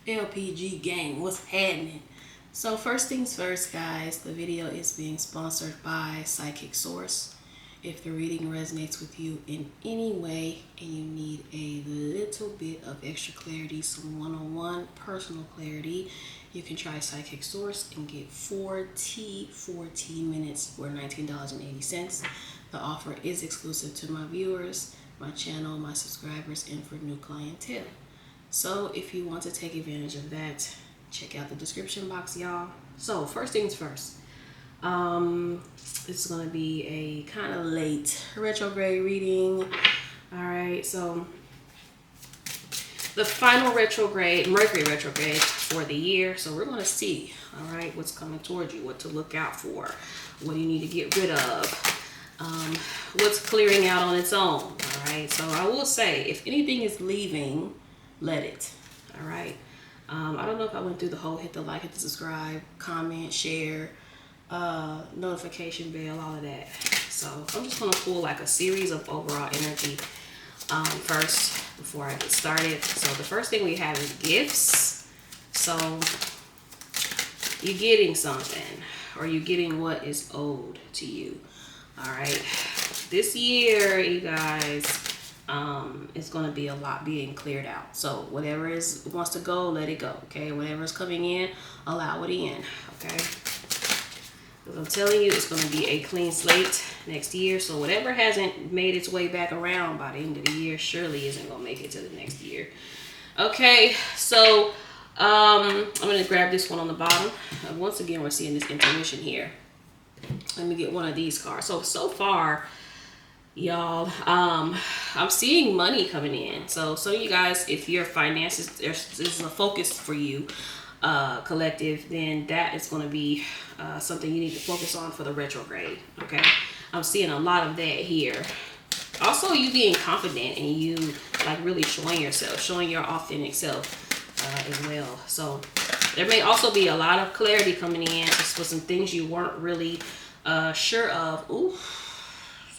LPG gang, what's happening? So first things first, guys, the video is being sponsored by Psychic Source. If the reading resonates with you in any way and you need a little bit of extra clarity, some one-on-one personal clarity, you can try Psychic Source and get 14 minutes for $19.80. The offer is exclusive to my viewers, my channel, my subscribers, and for new clientele. So if you want to take advantage of that, check out the description box, y'all. So first things first, it's going to be a kind of late retrograde reading. All right, so the final retrograde, Mercury retrograde for the year. So we're going to see, all right, what's coming towards you, what to look out for, what you need to get rid of, what's clearing out on its own. All right, so I will say, if anything is leaving, let it. All right. I don't know if I went through the whole hit the like, hit the subscribe, comment, share, notification bell, all of that. So I'm just going to pull like a series of overall energy first before I get started. So the first thing we have is gifts. So you're getting something, or you're getting what is owed to you. All right. This year, you guys, it's going to be a lot being cleared out. So whatever wants to go, let it go. Okay. Whatever is coming in, allow it in. Okay. Because I'm telling you, it's going to be a clean slate next year. So whatever hasn't made its way back around by the end of the year surely isn't going to make it to the next year. Okay. So I'm going to grab this one on the bottom. Once again, we're seeing this intuition here. Let me get one of these cards. So far, y'all, I'm seeing money coming in. So you guys, if your finances is a focus for you, collective, then that is going to be something you need to focus on for the retrograde. Okay, I'm seeing a lot of that here. Also, you being confident and you like really showing yourself, showing your authentic self as well. So there may also be a lot of clarity coming in just for some things you weren't really sure of. Ooh.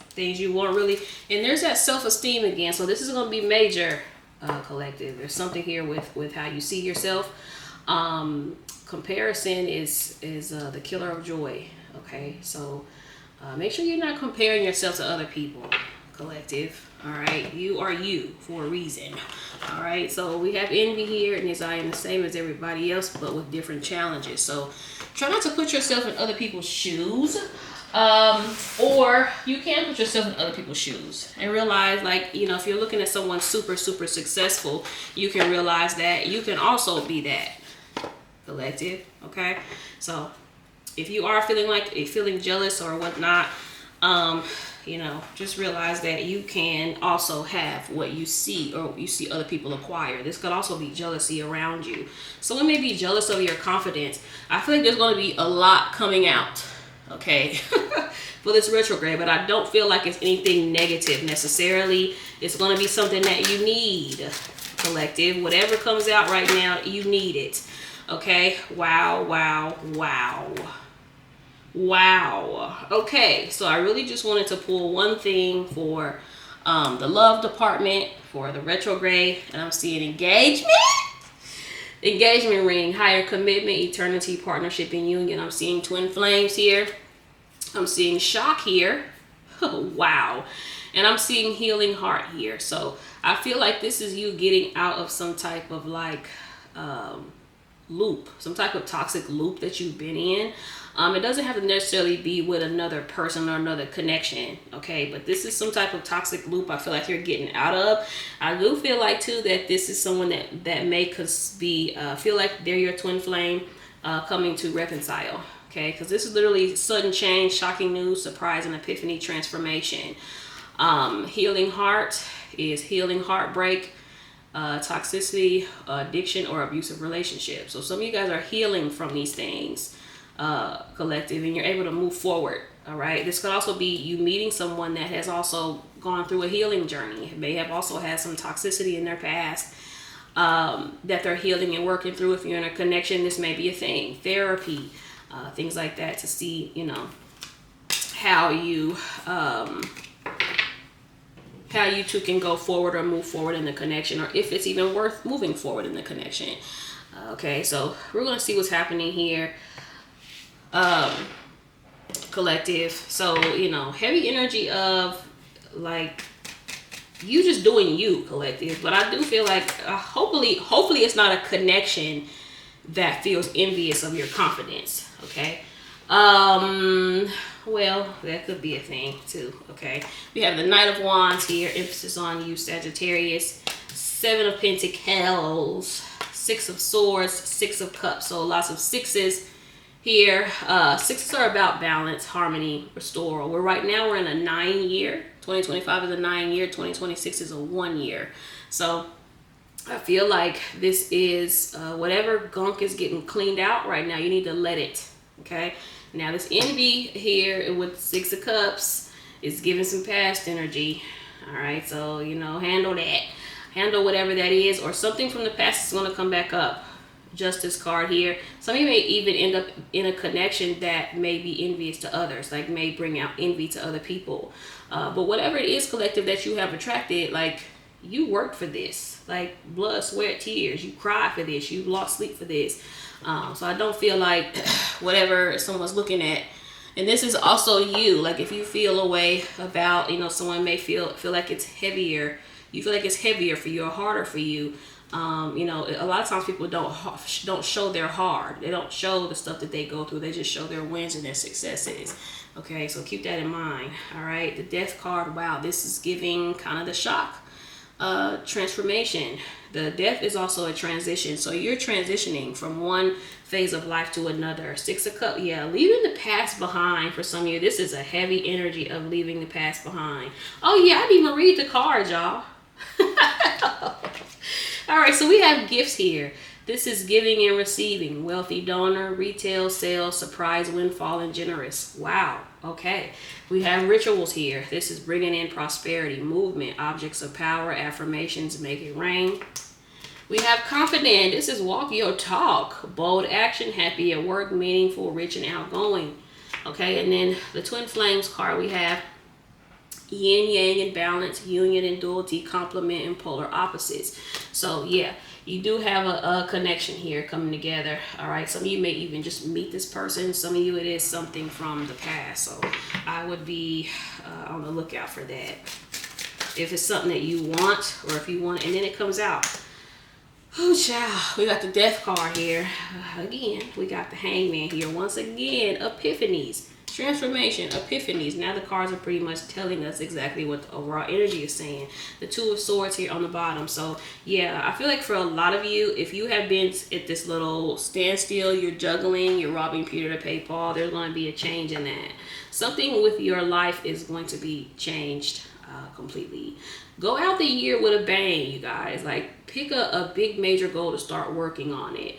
Things you weren't really, and there's that self-esteem again. So this is going to be major, collective. There's something here with how you see yourself. Comparison is the killer of joy. Okay, so make sure you're not comparing yourself to other people, collective. All right, you are you for a reason. All right, so we have envy here, and I am the same as everybody else, but with different challenges. So try not to put yourself in other people's shoes. Or you can put yourself in other people's shoes and realize, like, you know, if you're looking at someone super successful, you can realize that you can also be that, collective. Okay, so if you are feeling jealous or whatnot, you know, just realize that you can also have what you see, or you see other people acquire. This could also be jealousy around you. Someone may be jealous of your confidence. I feel like there's going to be a lot coming out, okay, for this retrograde, but I don't feel like it's anything negative necessarily. It's going to be something that you need, collective. Whatever comes out right now, you need it. Okay. Wow. Okay, so I really just wanted to pull one thing for the love department for the retrograde, and I'm seeing engagement ring, higher commitment, eternity, partnership, and union. I'm seeing twin flames here. I'm seeing shock here. Wow. And I'm seeing healing heart here. So I feel like this is you getting out of some type of like loop, some type of toxic loop that you've been in. It doesn't have to necessarily be with another person or another connection, okay? But this is some type of toxic loop I feel like you're getting out of. I do feel like, too, that this is someone that may be, feel like they're your twin flame coming to reconcile, okay? Because this is literally sudden change, shocking news, surprise, and epiphany, transformation. Healing heart is healing heartbreak, toxicity, addiction, or abusive relationships. So some of you guys are healing from these things, collective, and you're able to move forward. All right, this could also be you meeting someone that has also gone through a healing journey, may have also had some toxicity in their past that they're healing and working through. If you're in a connection, this may be a thing, therapy, things like that, to see, you know, how you two can go forward or move forward in the connection, or if it's even worth moving forward in the connection. Okay, so we're going to see what's happening here. Collective. So, you know, heavy energy of like you just doing you, collective. But I do feel like hopefully it's not a connection that feels envious of your confidence. Okay. Well, that could be a thing too. Okay. We have the Knight of Wands here, emphasis on you, Sagittarius. Seven of Pentacles, Six of Swords, Six of Cups. So lots of sixes here. Sixes are about balance, harmony, restoral. We're in a 9-year. 2025 is a 9-year. 2026 is a 1-year. So I feel like this is whatever gunk is getting cleaned out right now. You need to let it. Okay. Now this envy here with Six of Cups is giving some past energy. All right. So, you know, handle that. Handle whatever that is, or something from the past is going to come back up. Justice card here. Some of you may even end up in a connection that may be envious to others, like may bring out envy to other people. But whatever it is, collective, that you have attracted, like you worked for this, like blood, sweat, tears. You cried for this. You lost sleep for this. So I don't feel like whatever someone's looking at. And this is also you. Like if you feel a way about, you know, someone may feel like it's heavier. You feel like it's heavier for you or harder for you. You know, a lot of times people don't show their hard. They don't show the stuff that they go through. They just show their wins and their successes. Okay, so keep that in mind. All right, the Death card. Wow, this is giving kind of the shock. Transformation. The Death is also a transition. So you're transitioning from one phase of life to another. Six of Cups. Yeah, leaving the past behind for some of you. This is a heavy energy of leaving the past behind. Oh yeah, I didn't even read the card, y'all. All right, so we have gifts here. This is giving and receiving. Wealthy donor, retail, sales, surprise, windfall, and generous. Wow. Okay. We have rituals here. This is bringing in prosperity, movement, objects of power, affirmations, make it rain. We have confident. This is walk your talk. Bold action, happy at work, meaningful, rich, and outgoing. Okay, and then the Twin Flames card we have. Yin, yang, and balance, union and duality, complement, and polar opposites. So yeah, you do have a connection here coming together. All right, some of you may even just meet this person. Some of you it is something from the past. So I would be on the lookout for that. If it's something that you want, or if you want, and then it comes out. Oh child, we got the Death card here. Again, we got the Hangman here. Once again, epiphanies. Transformation, epiphanies. Now the cards are pretty much telling us exactly what the overall energy is saying. The Two of Swords here on the bottom. So yeah, I feel like for a lot of you, if you have been at this little standstill, you're juggling, you're robbing Peter to pay Paul, there's going to be a change in that. Something with your life is going to be changed completely. Go out the year with a bang, you guys. Like pick a big major goal to start working on it.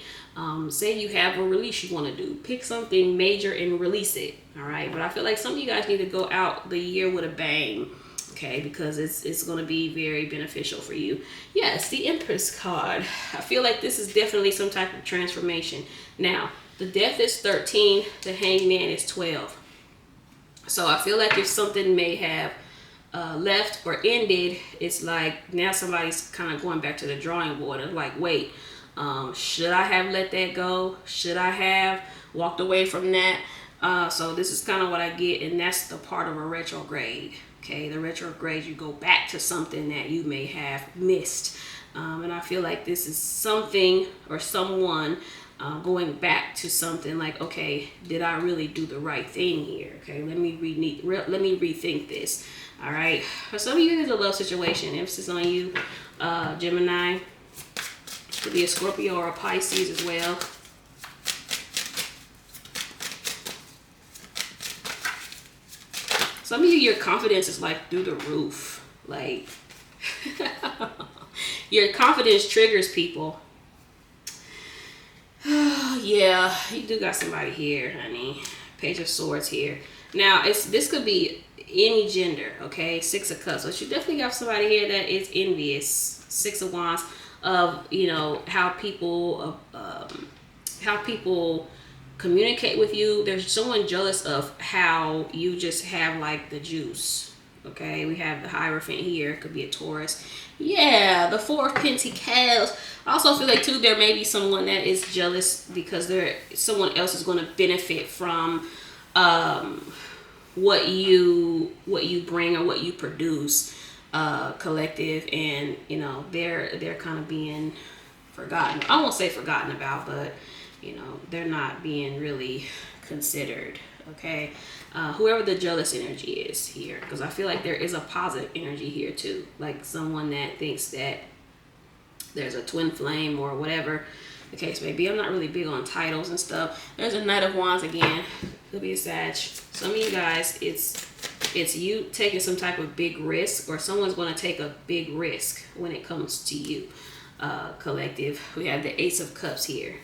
Say you have a release you want to do. Pick something major and release it. All right. But I feel like some of you guys need to go out the year with a bang. Okay. Because it's going to be very beneficial for you. Yes. The Empress card. I feel like this is definitely some type of transformation. Now, the Death is 13. The Hangman is 12. So I feel like if something may have left or ended, it's like now somebody's kind of going back to the drawing board. It's like, wait. Should I have let that go? Should I have walked away from that? So this is kind of what I get, and that's the part of a retrograde. Okay, the retrograde, you go back to something that you may have missed. And I feel like this is something or someone going back to something like, okay, did I really do the right thing here? Okay, let me rethink this. All right, for some of you, there's a love situation. Emphasis on you, Gemini. Could be a Scorpio or a Pisces as well. Some of you, your confidence is like through the roof. Like, your confidence triggers people. Yeah, you do got somebody here, honey. Page of Swords here. Now, this could be any gender, okay? Six of Cups. So you definitely got somebody here that is envious. Six of Wands. Of, you know, how people communicate with you. There's someone jealous of how you just have like the juice. Okay, we have the Hierophant here. It could be a Taurus. Yeah, the Four of Pentacles. I also feel like too there may be someone that is jealous because someone else is going to benefit from what you bring or what you produce, collective, and you know they're kind of being forgotten. I won't say forgotten about, but you know they're not being really considered. Okay, whoever the jealous energy is here, because I feel like there is a positive energy here too, like someone that thinks that there's a twin flame or whatever the case may be. I'm not really big on titles and stuff. There's a Knight of Wands again. Could be a Sag. Some of you guys, it's you taking some type of big risk, or someone's going to take a big risk when it comes to you, collective. We have the Ace of Cups here.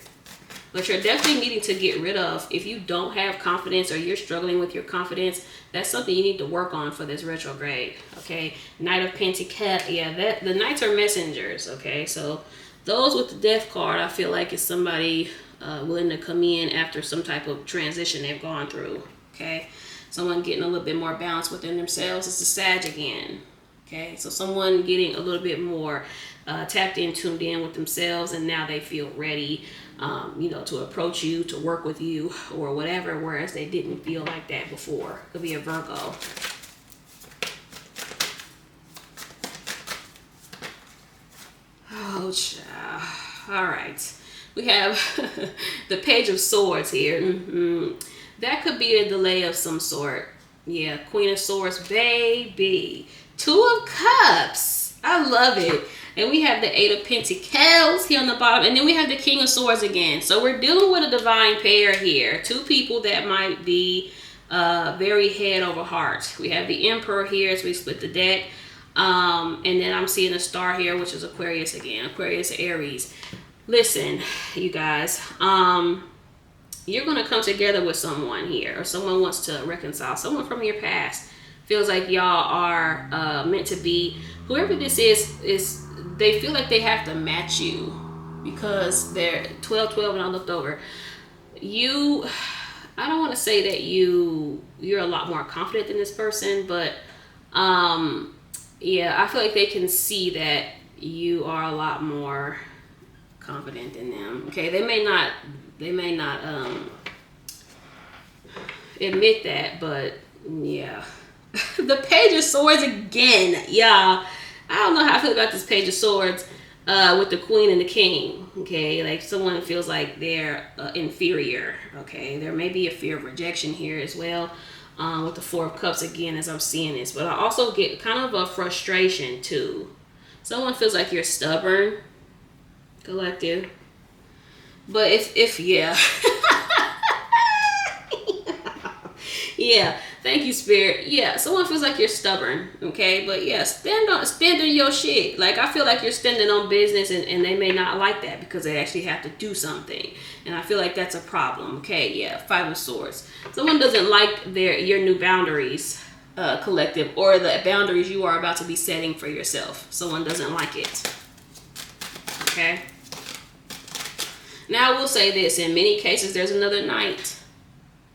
But you're definitely needing to get rid of, if you don't have confidence or you're struggling with your confidence, that's something you need to work on for this retrograde. Okay, Knight of Pentacles. Yeah, the Knights are messengers. Okay, so those with the Death card, I feel like is somebody willing to come in after some type of transition they've gone through. Okay, someone getting a little bit more balance within themselves. It's the Sag again. Okay, so someone getting a little bit more tapped in, tuned in with themselves, and now they feel ready, you know, to approach you, to work with you, or whatever, whereas they didn't feel like that before. Could be a Virgo. Oh, child. All right. We have the Page of Swords here. That could be a delay of some sort. Yeah, Queen of Swords, baby. Two of Cups. I love it. And we have the Eight of Pentacles here on the bottom. And then we have the King of Swords again. So we're dealing with a divine pair here. Two people that might be very head over heart. We have the Emperor here as we split the deck. And then I'm seeing a star here, which is Aquarius again. Aquarius, Aries. Listen, you guys. You're going to come together with someone here. Or someone wants to reconcile. Someone from your past. Feels like y'all are meant to be. Whoever this is they feel like they have to match you because they're 12-12 and I looked over. I don't want to say that you're a lot more confident than this person, but yeah, I feel like they can see that you are a lot more confident than them. Okay, they may not admit that, but yeah. The Page of Swords again, y'all. I don't know how I feel about this Page of Swords with the Queen and the King. Okay, like someone feels like they're inferior. Okay, there may be a fear of rejection here as well with the Four of Cups again as I'm seeing this. But I also get kind of a frustration too. Someone feels like you're stubborn, collective. But if yeah. Yeah, thank you, Spirit. Yeah, someone feels like you're stubborn, okay? But yeah, stand on your shit. Like, I feel like you're standing on business and they may not like that because they actually have to do something. And I feel like that's a problem, okay? Yeah, Five of Swords. Someone doesn't like your new boundaries, collective, or the boundaries you are about to be setting for yourself. Someone doesn't like it, okay? Now, I will say this. In many cases, there's another Knight,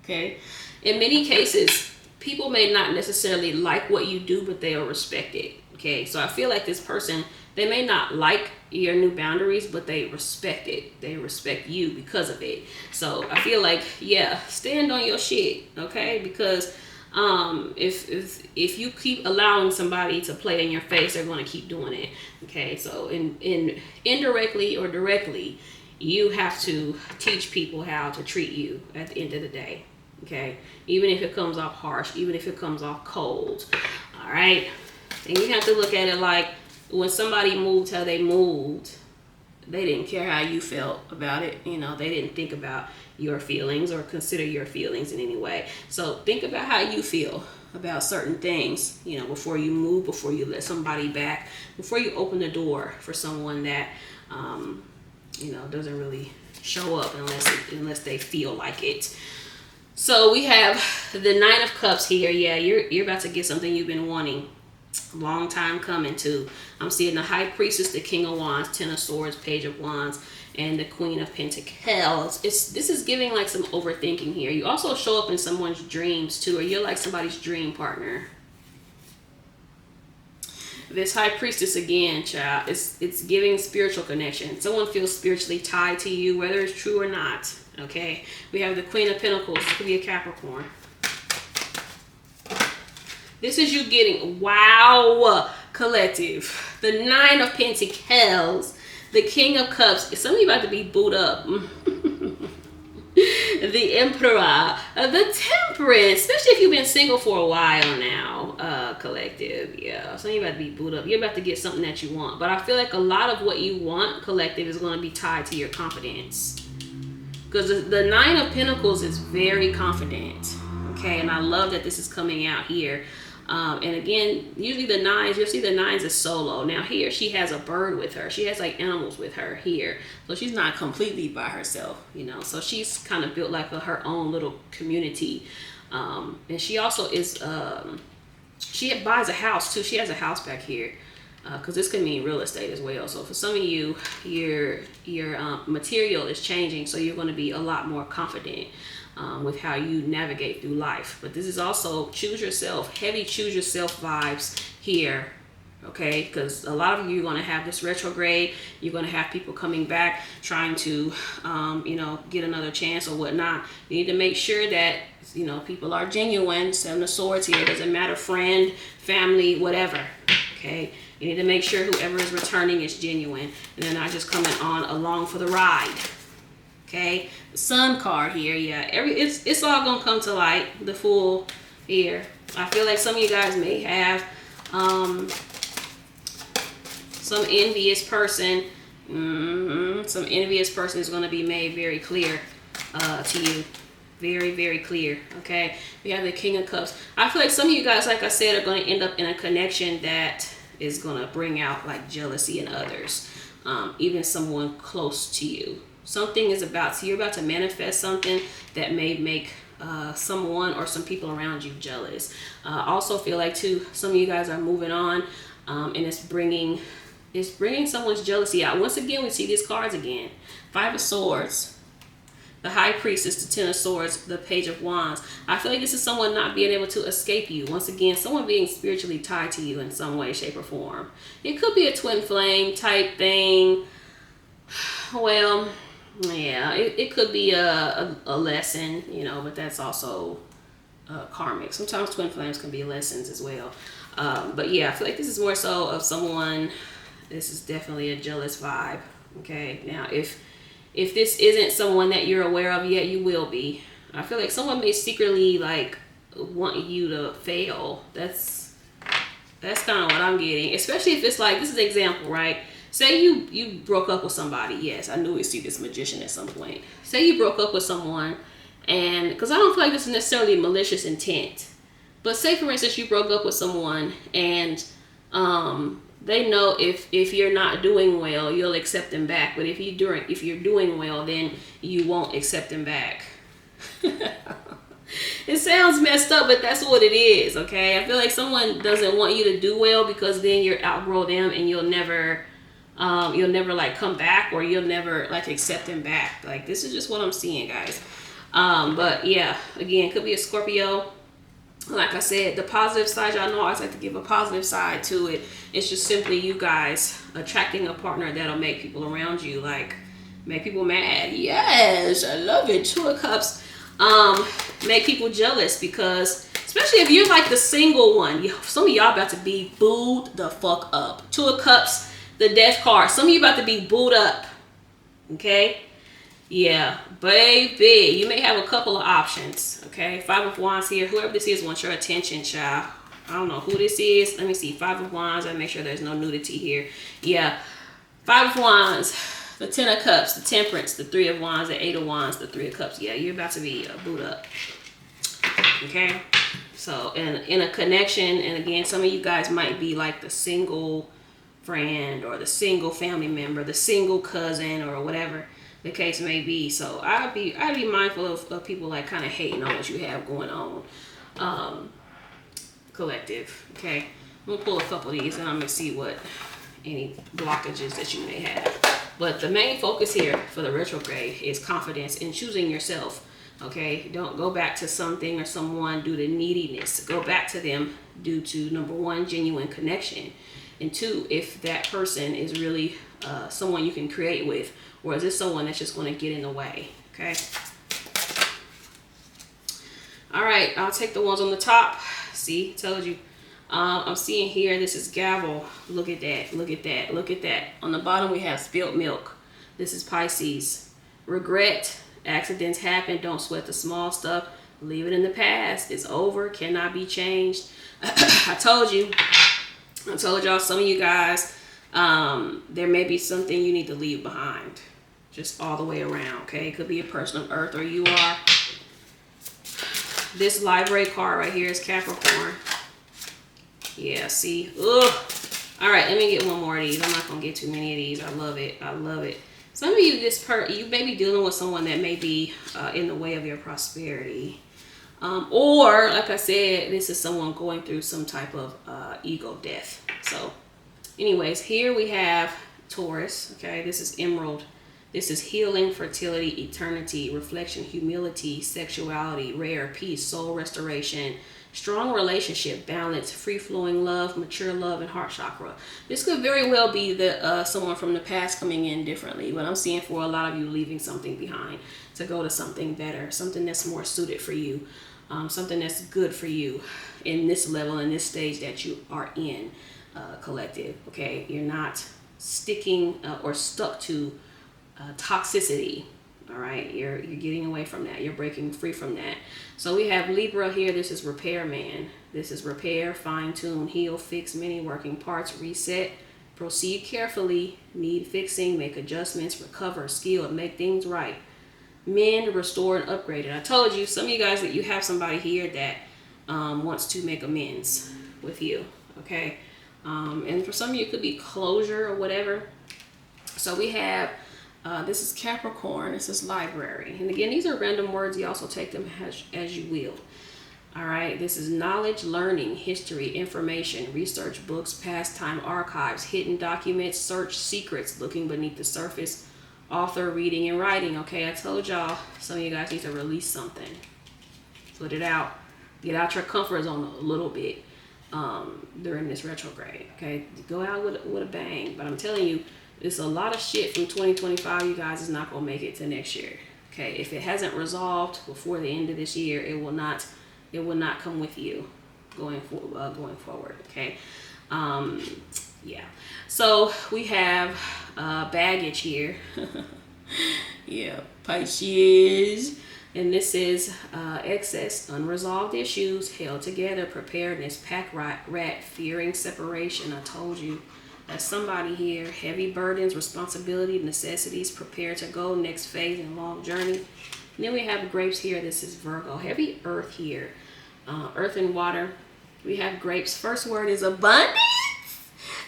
okay? In many cases, people may not necessarily like what you do, but they'll respect it. Okay, so I feel like this person, they may not like your new boundaries, but they respect it. They respect you because of it. So I feel like, yeah, stand on your shit, okay? Because if you keep allowing somebody to play in your face, they're going to keep doing it. Okay, so in indirectly or directly, you have to teach people how to treat you at the end of the day. Okay, even if it comes off harsh, even if it comes off cold. All right, and you have to look at it like when somebody moved how they moved, they didn't care how you felt about it. You know, they didn't think about your feelings or consider your feelings in any way. So think about how you feel about certain things, you know, before you move, before you let somebody back, before you open the door for someone that you know, doesn't really show up unless they feel like it. So we have the Nine of Cups here. Yeah, you're about to get something you've been wanting. Long time coming too. I'm seeing the High Priestess, the King of Wands, Ten of Swords, Page of Wands, and the Queen of Pentacles. This is giving like some overthinking here. You also show up in someone's dreams too, or you're like somebody's dream partner. This high priestess again, child, it's giving spiritual connection. Someone feels spiritually tied to you, whether it's true or not. Okay, we have the Queen of Pentacles. This could be a Capricorn. This is you getting, wow, collective. The Nine of Pentacles, the King of Cups. Some of you about to be booed up. The Emperor, the Temperance, especially if you've been single for a while now, collective. Yeah, some of you about to be booed up. You're about to get something that you want. But I feel like a lot of what you want, collective, is going to be tied to your confidence. Because the Nine of Pentacles is very confident. Okay, and I love that this is coming out here. And again, usually the nines, you'll see the nines is solo. Now here, she has a bird with her. She has like animals with her here. So she's not completely by herself, you know. So she's kind of built like her own little community. And she also is, she buys a house too. She has a house back here. Because this could mean real estate as well. So for some of you, your material is changing. So you're going to be a lot more confident. With how you navigate through life. But this is also choose yourself, heavy choose yourself vibes here, okay? Because a lot of you are going to have this retrograde. You're going to have people coming back trying to, you know, get another chance or whatnot. You need to make sure that, you know, people are genuine. Seven of Swords here. It doesn't matter, friend, family, whatever, okay? You need to make sure whoever is returning is genuine. And they're not just coming on along for the ride. Okay, the Sun card here, yeah, it's all gonna come to light. The Fool here. I feel like some of you guys may have some envious person. Some envious person is gonna be made very clear to you. Very, very clear. Okay, we have the King of Cups. I feel like some of you guys, like I said, are going to end up in a connection that is going to bring out like jealousy in others, even someone close to you. Something is you're about to manifest something that may make someone or some people around you jealous. Also feel like too, some of you guys are moving on, and it's bringing someone's jealousy out. Once again, we see these cards again. Five of Swords, the High Priestess, the Ten of Swords, the Page of Wands. I feel like this is someone not being able to escape you. Once again, someone being spiritually tied to you in some way, shape, or form. It could be a twin flame type thing. Well, yeah, it could be a lesson, you know, but that's also karmic. Sometimes twin flames can be lessons as well. But yeah, I feel like this is more so of someone, this is definitely a jealous vibe. Okay, now if this isn't someone that you're aware of yet, you will be. I feel like someone may secretly like want you to fail. That's kind of what I'm getting, especially if it's like, this is an example, right? Say you broke up with somebody. Yes, I knew we'd see this magician at some point. Say you broke up with someone, and because I don't feel like this is necessarily malicious intent, but say for instance you broke up with someone and they know if you're not doing well, you'll accept them back. But if you're doing well, then you won't accept them back. It sounds messed up, but that's what it is. Okay, I feel like someone doesn't want you to do well because then you'll outgrow them and you'll never like come back, or you'll never like accept them back. Like, this is just what I'm seeing, guys. But yeah, again, could be a Scorpio. Like I said, the positive side, y'all know I always like to give a positive side to it. It's just simply you guys attracting a partner that'll make people around you, like, make people mad. Yes, I love it. Two of Cups. Make people jealous, because especially if you're like the single one, some of y'all about to be booed the fuck up. Two of Cups, the Death card. Some of you about to be booed up. Okay? Yeah, baby. You may have a couple of options. Okay? Five of Wands here. Whoever this is wants your attention, child. I don't know who this is. Let me see. Five of Wands. I make sure there's no nudity here. Yeah. Five of Wands. The Ten of Cups. The Temperance. The Three of Wands. The Eight of Wands. The Three of Cups. Yeah, you're about to be booed up. Okay? So, in a connection, and again, some of you guys might be like the single friend or the single family member, the single cousin, or whatever the case may be. So I'd be mindful of people like kind of hating on what you have going on, collective. Okay, I'm gonna pull a couple of these and I'm gonna see what any blockages that you may have. But the main focus here for the retrograde is confidence in choosing yourself. Okay, don't go back to something or someone due to neediness. Go back to them due to, number one, genuine connection. And two, if that person is really someone you can create with, or is this someone that's just going to get in the way? Okay. All right, I'll take the ones on the top. See, told you. I'm seeing here, this is gavel. Look at that, look at that, look at that. On the bottom, we have spilt milk. This is Pisces. Regret, accidents happen. Don't sweat the small stuff. Leave it in the past. It's over, cannot be changed. I told y'all, some of you guys, there may be something you need to leave behind. Just all the way around, okay? It could be a person of earth or you are. This library card right here is Capricorn. Yeah, see? Ugh. All right, let me get one more of these. I'm not going to get too many of these. I love it. I love it. Some of you, you may be dealing with someone that may be in the way of your prosperity. Or, like I said, this is someone going through some type of ego death. So, anyways, here we have Taurus. Okay, this is Emerald. This is healing, fertility, eternity, reflection, humility, sexuality, rare, peace, soul restoration, strong relationship, balance, free-flowing love, mature love, and heart chakra. This could very well be the someone from the past coming in differently, but I'm seeing for a lot of you leaving something behind to go to something better, something that's more suited for you, something that's good for you in this level, in this stage that you are in, collective. Okay, you're not sticking or stuck to toxicity. All right, you're getting away from that. You're breaking free from that. So we have Libra here. This is repairman. This is repair, fine tune, heal, fix many working parts, reset, proceed carefully, need fixing, make adjustments, recover, skill, and make things right. Men, restore and upgrade. And I told you, some of you guys, that you have somebody here that wants to make amends with you. Okay, and for some of you, it could be closure or whatever. So we have. This is Capricorn. This is library. And again, these are random words. You also take them as you will. All right. This is knowledge, learning, history, information, research, books, pastime, archives, hidden documents, search, secrets, looking beneath the surface, author, reading, and writing. Okay. I told y'all, some of you guys need to release something. Put it out. Get out your comfort zone a little bit during this retrograde. Okay. Go out with a bang. But I'm telling you, it's a lot of shit from 2025, you guys, is not going to make it to next year. Okay, if it hasn't resolved before the end of this year, it will not come with you going forward. Okay, yeah. So we have baggage here. Yeah, Pisces. And this is excess, unresolved issues, held together, preparedness, pack rat, fearing separation. I told you. That's somebody here. Heavy burdens, responsibility, necessities, prepare to go, next phase and long journey. And then we have grapes here. This is Virgo. Heavy earth here. Earth and water. We have grapes. First word is abundance.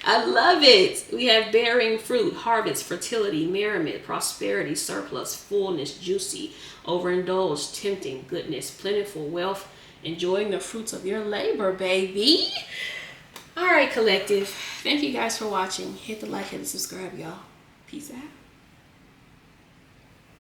I love it. We have bearing fruit, harvest, fertility, merriment, prosperity, surplus, fullness, juicy, overindulged, tempting, goodness, plentiful, wealth, enjoying the fruits of your labor, baby. All right, collective. Thank you guys for watching. Hit the like, hit the subscribe, y'all. Peace out.